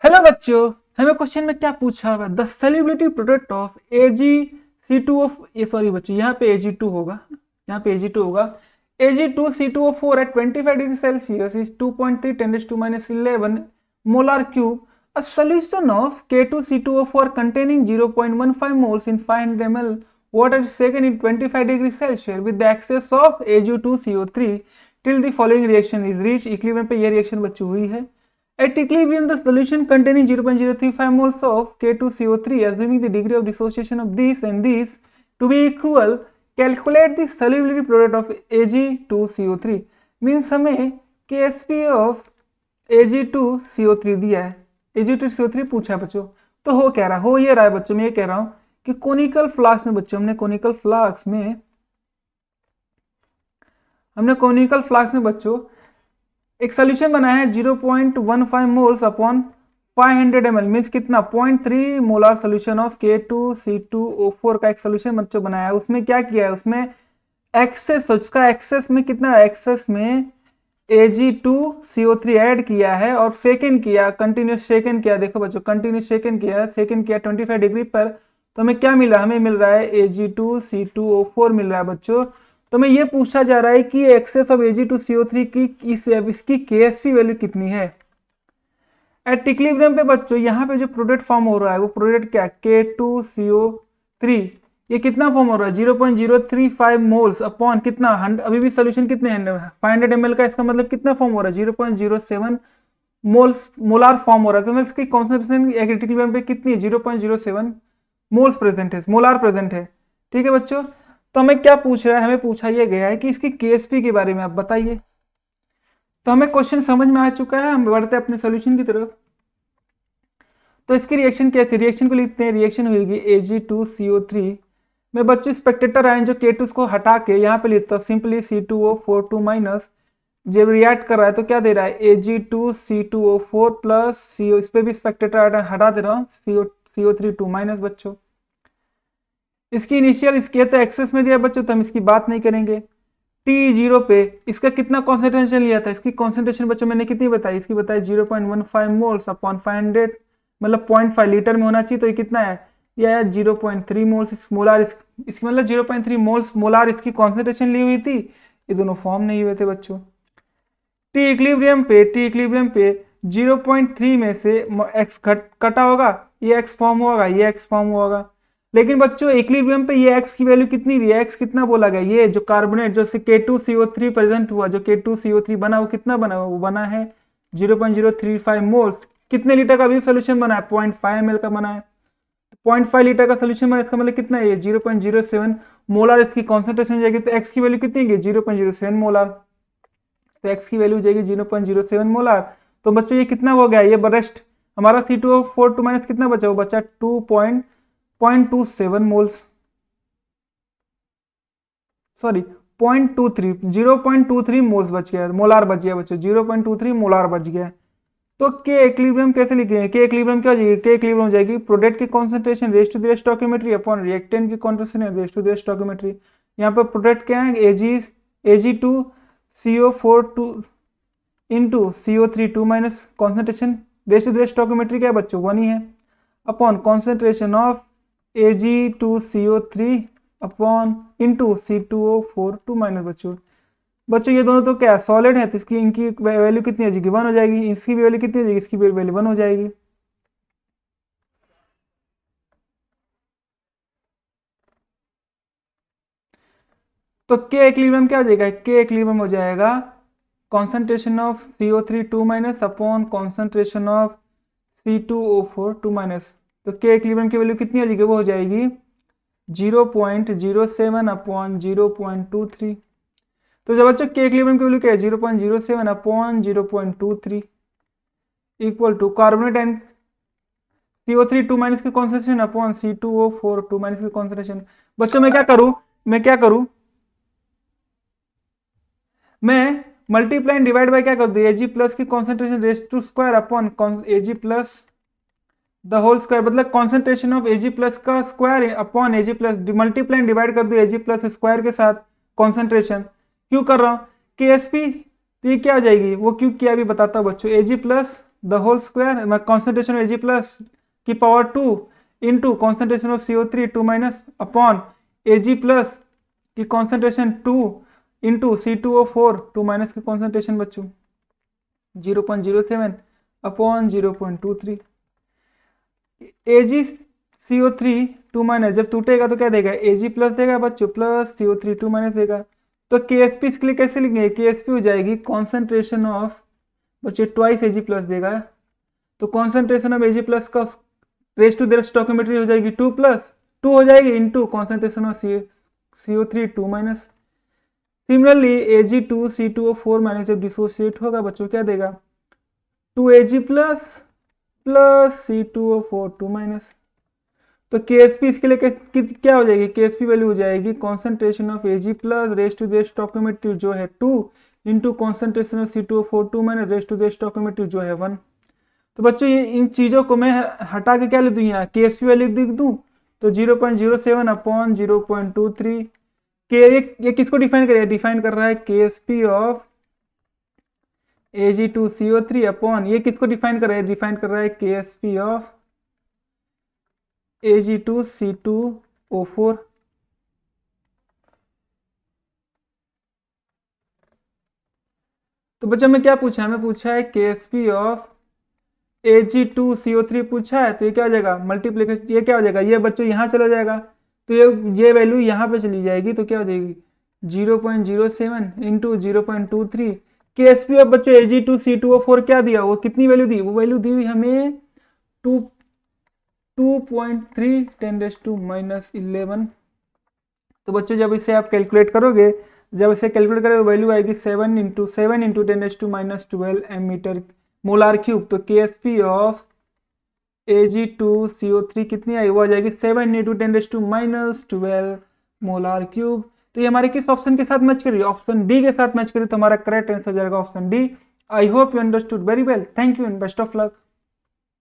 Hello बच्चों, हमें question में क्या पूछा हुआ है? The solubility product of AgC2 of ये सॉरी बच्चों, यहाँ पे Ag2 होगा, यहाँ पे Ag2 होगा। Ag2C2O4 at 25 degree Celsius is 2.3 10⁻11 molar cube. A solution of K2C2O4 containing 0.15 moles in 500 ml water is taken in 25 degree Celsius with the excess of Ag2CO3 till the following reaction is reached। Equilibrium पे ये reaction बच्चों हुई है। At equilibrium, the solution containing 0.035 moles of K2CO3, assuming the degree of dissociation of these and these to be equal, calculate the solubility product of Ag2CO3। Means हमें Ksp of Ag2CO3 दिया है, Ag2CO3 पूछा है बच्चों। तो हो कह रहा हो ये रहा है बच्चों, मैं ये कह रहा हूं कि कोनिकल फ्लास्क में बच्चों हमने कोनिकल फ्लास्क में बच्चों एक सोल्यूशन बनाया है 0.15 मोल्स अपॉन 500 ml मीन्स कितना 0.3 मोलार सोल्यूशन ऑफ K2C2O4 का एक सोल्यूशन बच्चों बनाया है। उसमें क्या किया है, उसमें एक्सेस, उसका एक्सेस में कितना, एक्सेस में Ag2CO3 ऐड किया है और सेकंड किया, कंटिन्यूस सेकंड किया। देखो बच्चों, कंटिन्यूस सेकंड किया 25 डिग्री पर। तो हमें क्या मिला, हमें मिल रहा है Ag2C2O4 मिल रहा है बच्चों। तो हमें ये पूछा जा रहा है कि एक्सेस ऑफ Ag2CO3 की इसकी Ksp वैल्यू कितनी है एट इक्विलिब्रियम पे बच्चों। यहाँ पे जो प्रोडक्ट फॉर्म हो रहा है वो प्रोडक्ट क्या, K2CO3, ये कितना फॉर्म हो रहा है 0.035 मोल्स अपॉन कितना, अभी भी सोल्यूशन कितने हैं 500 ml का, इसका मतलब कितना फॉर्म हो रहा है 0.07 मोल्स मोलार फॉर्म हो रहा है। तो इसकी कॉन्सेंट्रेशन इक्विलिब्रियम पे कितनी है 0.07 मोल्स प्रेजेंट है, मोलार प्रेजेंट है। ठीक है बच्चों, तो हमें क्या पूछ रहा है, हमें पूछा यह गया है कि इसकी Ksp के बारे में आप बताइए। तो हमें क्वेश्चन समझ में आ चुका है, हम बढ़ते हैं अपने सॉल्यूशन की तरफ। तो इसकी रिएक्शन कैसे, रिएक्शन को लिखते हैं, रिएक्शन होगी Ag2CO3 में बच्चों स्पेक्टेटर आयन जो K2 को हटा के यहाँ पे लिखता हूँ सिंपली C2O4 माइनस, जब रिएक्ट कर रहा है तो क्या दे रहा है Ag2C2O4 प्लस CO, इस पे भी स्पेक्टेटर आयन हटा दे रहा हूँ CO3 2 माइनस बच्चों। इसकी इनिशियल इसके तो एक्सेस में दिया बच्चों, तो हम इसकी बात नहीं करेंगे। T0 पे इसका कितना कॉन्सेंट्रेशन लिया था, इसकी कॉन्सेंट्रेशन बच्चों मैंने कितनी बताई, इसकी बताई 0.15 मोल्स अपॉन 500, मतलब 0.5 लीटर में होना चाहिए। तो ये कितना है, ये है 0.3 मोल्स मोलार, इसकी मतलब 0.3 मोल्स मोलार इसकी कॉन्सेंट्रेशन ली हुई थी। ये दोनों फॉर्म नहीं हुए थे बच्चों। टी इक्विलिब्रियम पे 0.3 में से एक्स कटा होगा, ये एक्स फॉर्म होगा, ये एक्स फॉर्म होगा। लेकिन बच्चों इक्विलिब्रियम पे ये x की वैल्यू कितनी दी है, x कितना बोला गया, ये जो कार्बोनेट जो K2CO3 प्रेजेंट हुआ, जो K2CO3 बना वो कितना बना, वो बना है 0.035 मोल्स। कितने लीटर का भी सोल्यूशन बना है, 0.5 ml का बना है। 0.5 लीटर का सोल्यूशन बना, इसका मतलब कितना है 0.07 मोलार इसकी कॉन्सेंट्रेशन जाएगी। तो x की वैल्यू कितनी है 0.07 मोलार, तो x की वैल्यू जाएगी 0.07 मोलार। तो बच्चों ये कितना हो गया, ये बरेस्ट हमारा C2O4 2 माइनस कितना बचा, वो बचा 0.23 मोल्स, सॉरी 0.23 मोल्स बच गया, मोलार बच गया बच्चों, 0.23 मोलार बच गया। तो के इक्विलिब्रियम कैसे लिखेंगे, के इक्विलिब्रियम क्या हो जाएगी, के इक्विलिब्रियम हो जाएगी प्रोडक्ट की concentration raise to the stoichiometry upon reactant की concentration raise to the stoichiometry. यहाँ पर प्रोडक्ट क्या है Ag2CO4 2 into CO3 2 minus concentration raise to the stoichiometry क्या है बच्चों 1 ही है, upon concentration of Ag2CO3 upon into C2O4 2 minus बच्चों ये दोनों तो क्या सॉलिड है, तो इसकी इनकी वैल्यू कितनी हो जाएगी 1 हो जाएगी, इसकी भी वैल्यू कितनी हो जाएगी, इसकी भी वैल्यू 1 हो जाएगी। तो के इक्विलिब्रियम क्या हो जाएगा, के इक्विलिब्रियम हो जाएगा concentration of CO3 2 minus upon concentration of C2O4 2 minus. तो के इक्विलिब्रियम की वैल्यू कितनी हो जाएगी, वो हो जाएगी 0.07 अपॉन 0.23। तो जब बच्चों के इक्विलिब्रियम की वैल्यू क्या है 0.07 upon 0.23 equal to carbonate and CO3 2 minus की कॉन्सेंट्रेशन अपॉन C2O4 2 माइनस की कॉन्सेंट्रेशन। बच्चों मैं क्या करूं, मैं मल्टीप्लाई डिवाइड बाय क्या कर दूं, Ag प्लस की concentration raise to square upon Ag plus the whole square, मतलब कॉन्सेंट्रेशन ऑफ Ag प्लस का square upon Ag plus, multiply divide कर दूं Ag प्लस स्क्वायर के साथ कॉन्सेंट्रेशन। क्यों कर रहा हूं Ksp, तो ये क्या हो जाएगी, वो क्यों किया अभी बताता हूं बच्चों, Ag plus the whole square concentration of Ag plus की power 2 into concentration of CO3 2 minus upon Ag plus की कॉन्सेंट्रेशन 2 इंटू C2O4 2 माइनस की कॉन्सेंट्रेशन बच्चों 0.07 अपॉन 0.23 AgCO3 2 माइनस जब टूटेगा तो क्या देगा Ag प्लस देगा बच्चों प्लस CO3 2 माइनस देगा। तो KSP इसके लिए कैसे लिखेंगे KSP हो जाएगी कॉन्सेंट्रेशन ऑफ बच्चों ट्वाइस Ag प्लस देगा तो कॉन्सेंट्रेशन ऑफ Ag प्लस का रेज टू देयर स्टोइकियोमेट्री हो जाएगी 2 प्लस 2 हो जाएगी into concentration of CO3 2 minus. Similarly Ag2C2O4 minus जब डिसोसिएट होगा बच्चों क्या देगा 2Ag plus plus C2O4 2 minus. तो KSP इसके लिए क्या हो जाएगी KSP वैल्यू हो जाएगी concentration of Ag plus raise to their stoichiometry जो है 2 into concentration of C2O4 2 minus raise to their stoichiometry जो है 1। तो बच्चों ये इन चीज़ों को मैं हटा के क्या लिख दूँ यहाँ KSP वैल्यू लिख दूँ तो 0.07 अपॉन 0.23 ये किसको डिफाइन करेगा डिफाइन कर रहा है KSP ऑफ Ag2CO3 अपॉन ये किसको डिफाइन कर रहा है डिफाइन कर रहा है KSP ऑफ Ag2C2O4। तो बच्चा में क्या पूछा है हमें पूछा है KSP ऑफ Ag2CO3 पूछा है तो ये क्या हो जाएगा मल्टीप्लिकेशन ये क्या हो जाएगा ये बच्चों यहाँ चला जाएगा तो ये वैल्यू यहाँ पे चली जाएगी तो क्या हो जाएगी 0.07 इंटू 0.23 KSP ऑफ बच्चों Ag2C2O4 क्या दिया वो कितनी वैल्यू दी वो वैल्यू दी हुई हमें 2.3 10⁻⁻11। तो बच्चों जब इसे आप कैलकुलेट करोगे जब इसे कैलकुलेट करोगे वैल्यू आएगी 7 into 10⁻⁻12 M metre molar cube. तो KSP ऑफ Ag2CO3 कितनी आई वो आ जाएगी 7 इंटू 10⁻⁻12 मोलार क्यूब। तो ये हमारे किस ऑप्शन के साथ मैच करिए ऑप्शन डी के साथ मैच करिए तो हमारा करेक्ट आंसर हो जाएगा option D. I hope you understood very well thank you and best of luck.